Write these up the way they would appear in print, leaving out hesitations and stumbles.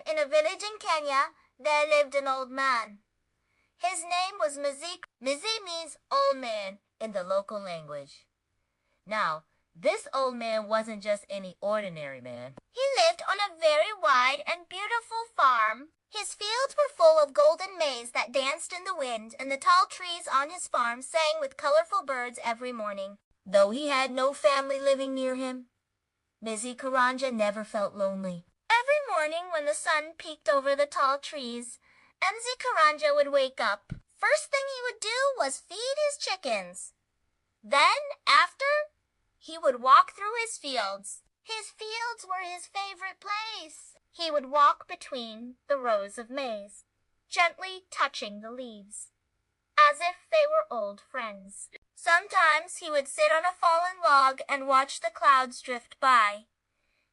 in a village in Kenya, there lived an old man. His name was Mzee. Mzee means old man in the local language. Now, this old man wasn't just any ordinary man. He lived on a very wide and beautiful farm. His fields were full of golden maize that danced in the wind, and the tall trees on his farm sang with colorful birds every morning. Though he had no family living near him, Mzee Karanja never felt lonely. Every morning when the sun peeked over the tall trees, Mzee Karanja would wake up. First thing he would do was feed his chickens. Then, after, he would walk through his fields. His fields were his favorite place. He would walk between the rows of maize, gently touching the leaves, as if they were old friends. Sometimes he would sit on a fallen log and watch the clouds drift by.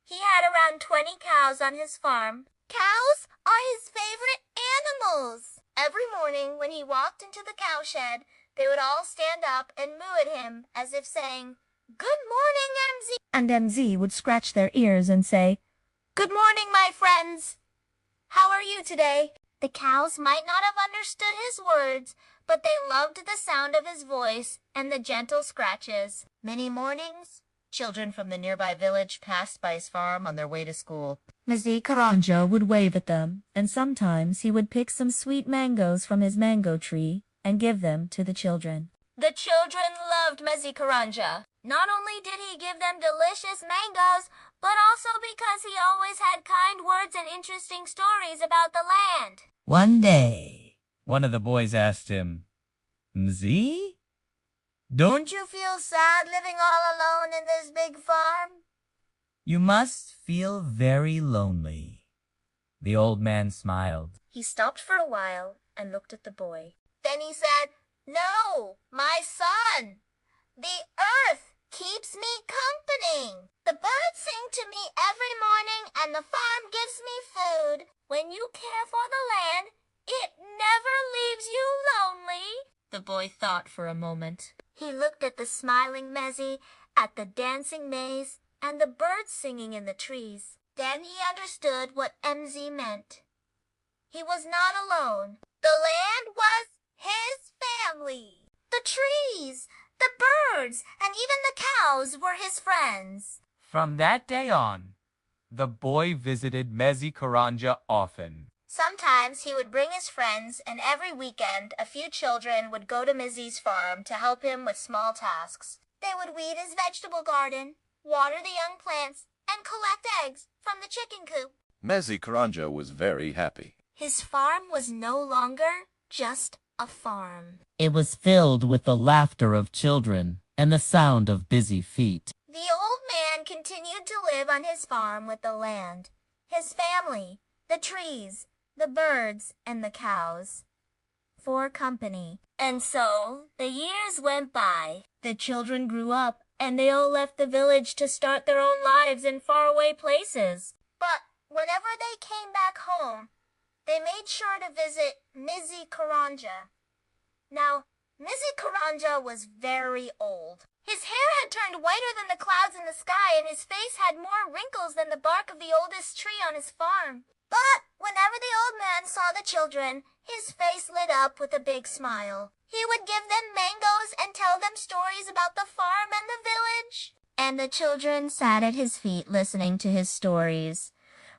He had around 20 cows on his farm. Cows are his favorite animals. Every morning when he walked into the cowshed, they would all stand up and moo at him as if saying, "Good morning, Mzee." And Mzee would scratch their ears and say, "Good morning, my friends. How are you today?" The cows might not have understood his words, but they loved the sound of his voice and the gentle scratches. Many mornings, children from the nearby village passed by his farm on their way to school. Mzee Karanja would wave at them, and sometimes he would pick some sweet mangoes from his mango tree and give them to the children. The children loved Mzee Karanja. Not only did he give them delicious mangoes, but also because he always had kind words and interesting stories about the land. One day, one of the boys asked him, "Mzee, Don't you feel sad living all alone in this big farm?" you must feel very lonely." The old man smiled. He stopped for a while and looked at the boy. Then he said, "No, my son. The earth keeps me company. The birds sing to me every morning and the farm gives me food. When you care for the land, it never leaves you lonely." The boy thought for a moment. He looked at the smiling Mzee, at the dancing maize, and the birds singing in the trees. Then he understood what Mzee meant. He was not alone. The land was his family. The trees, the birds, and even the cows were his friends. From that day on, the boy visited Mzee Karanja often. Sometimes he would bring his friends, and every weekend a few children would go to Mzee's farm to help him with small tasks. They would weed his vegetable garden, water the young plants, and collect eggs from the chicken coop. Mzee Karanja was very happy. His farm was no longer just a farm. It was filled with the laughter of children and the sound of busy feet. The old man continued to live on his farm with the land, his family, the trees, the birds, and the cows, for company. And so the years went by. The children grew up, and they all left the village to start their own lives in faraway places. But whenever they came back home, they made sure to visit Mzee Karanja. Now, Mzee Karanja was very old. His hair had turned whiter than the clouds in the sky, and his face had more wrinkles than the bark of the oldest tree on his farm. But whenever the old man saw the children, his face lit up with a big smile. He would give them mangoes and tell them stories about the farm and the village. And the children sat at his feet listening to his stories,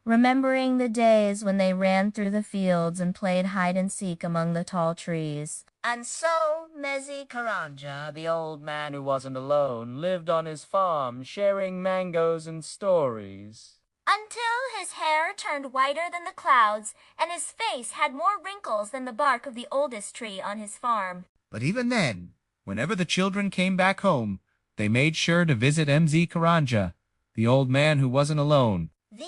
remembering the days when they ran through the fields and played hide and seek among the tall trees. And so Mzee Karanja, the old man who wasn't alone, lived on his farm, sharing mangoes and stories. Until his hair turned whiter than the clouds, and his face had more wrinkles than the bark of the oldest tree on his farm. But even then, whenever the children came back home, they made sure to visit Mzee Karanja, the old man who wasn't alone. The